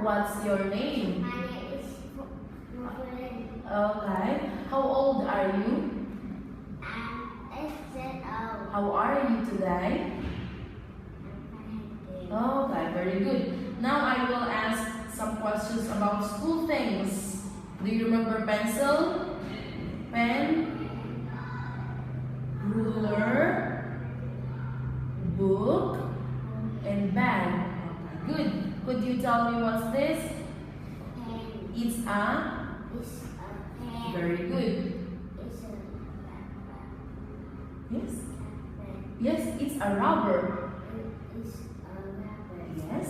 What's your name? My name is Muhammad. Okay. How old are you? I'm 8 years old. How are you today? Okay, very good. Now I will ask some questions about school things. Do you remember pencil, pen, ruler, book, and bag? Okay, good. Could you tell me what's this? Pen. It's a... It's a pen. Very good. It's a Yes? pen. Yes, it's a rubber. It's a rubber. Yes?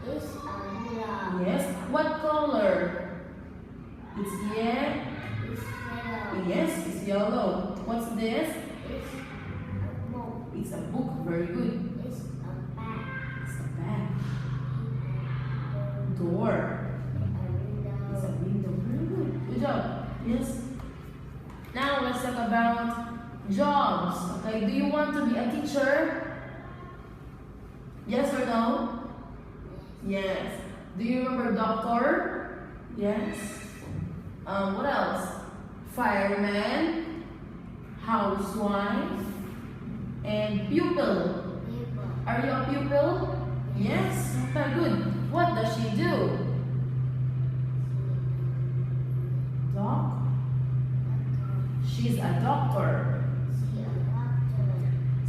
It's a ruler. Yes. What color? It's yeah. It's yellow. Yes, it's yellow. What's this? It's a book. It's a book. Very good. It's a bag. It's a bag. A Door. It's a window. window. Very good. Good job. Yes. Now let's talk about jobs. Okay. Do you want to be a teacher? Yes or no? Yes. Do you remember doctor? Yes. What else? Fireman, housewife, and pupil. Paper. Are you a pupil? Yes. Okay, good. What does she do? Doc? She's a doctor. She a doctor.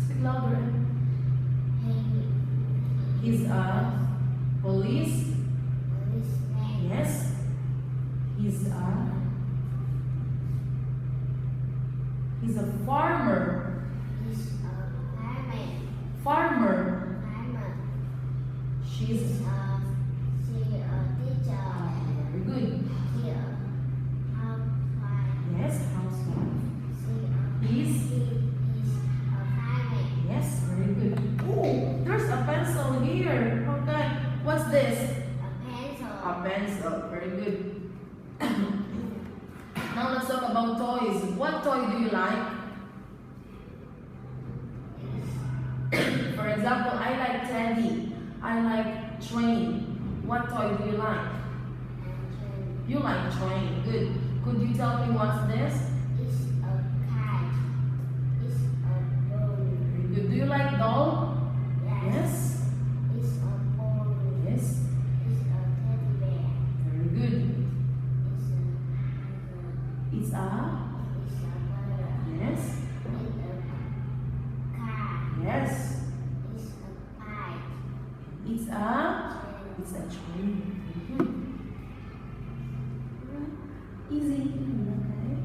Speak louder. He's a police. Policeman. Yes. He's a farmer. He's a fireman. Farmer. Farmer. She's She a teacher. very good. She a housewife. Yes, housewife. He's He's a fireman. yes, very good. Oh, there's a pencil here. Okay, what's this? A pencil. A pencil. Very good. Now let's talk about toys. What toy do you like? For example, I like Teddy. I like train. What toy do you like? You like train. Good. Could you tell me what's this? It's a cat. It's a doll. Very good. Do you like doll? Yes. It's a ball. Yes. It's a teddy bear. Very good. It's It's a bird. yes. It's a car. Yes. It's a bike. It's a train. Very good. Easy. Okay.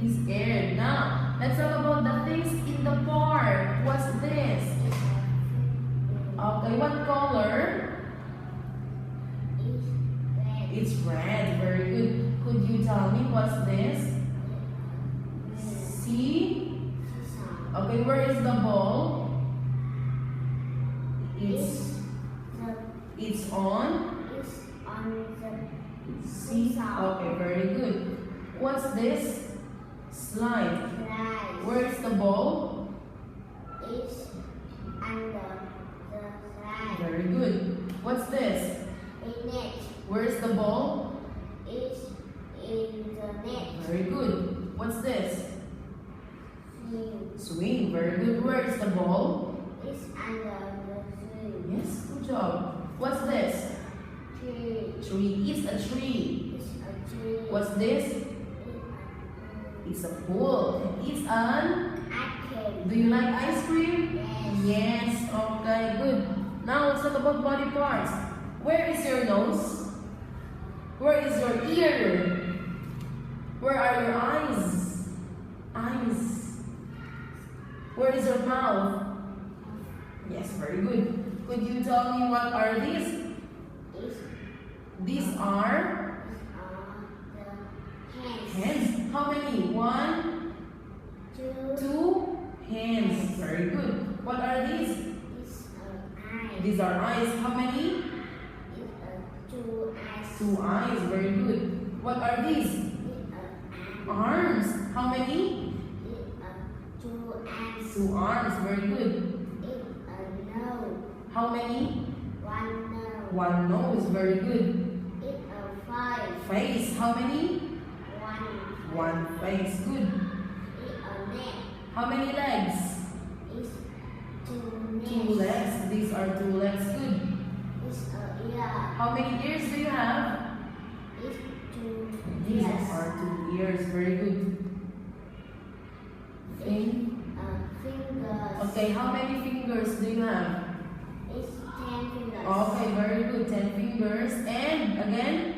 This air. Now let's talk about the things in the park. What's this? It's Okay, what color? red. It's red. Very good. Could you tell me what's this? See? Okay, where is the ball? It's on. It's on the See? Okay, very good. What's this? Slide. slide. Where's the ball? It's under the slide. Very good. What's this? A net. Where's the ball? It's in the net. Very good. What's this? Swing. Swing. Very good. Where's the ball? It's under the swing. Yes, good job. What's this? Tree. Tree. It's a tree. It's a tree. What's this? It's a pool. It's an... Apple. Do you like ice cream? Yes. Yes. Okay, good. Now let's talk about body parts. Where is your nose? Where is your ear? Where are your eyes? Eyes. Where is your mouth? Yes, very good. Could you tell me what are these? It's These are the hands. hands. How many? 1, Two. 2 hands. Very good. What are these? It's eyes. These are eyes. How many? It's two eyes. 2 eyes. Very good. What are these? It's Arms. How many? two eyes. 2 arms. Very good. It's a nose. How many? One nose. One nose, very good. It's a five. Face, how many? One. One face, good. It's a neck. How many legs? It's two necks. Two legs. These are two legs, good. It's a ear. How many ears do you have? It's two These ears. are two ears, very good. Fingers. Okay, how many fingers do you have? It's 10 fingers. Okay, very good. 10 fingers. And again?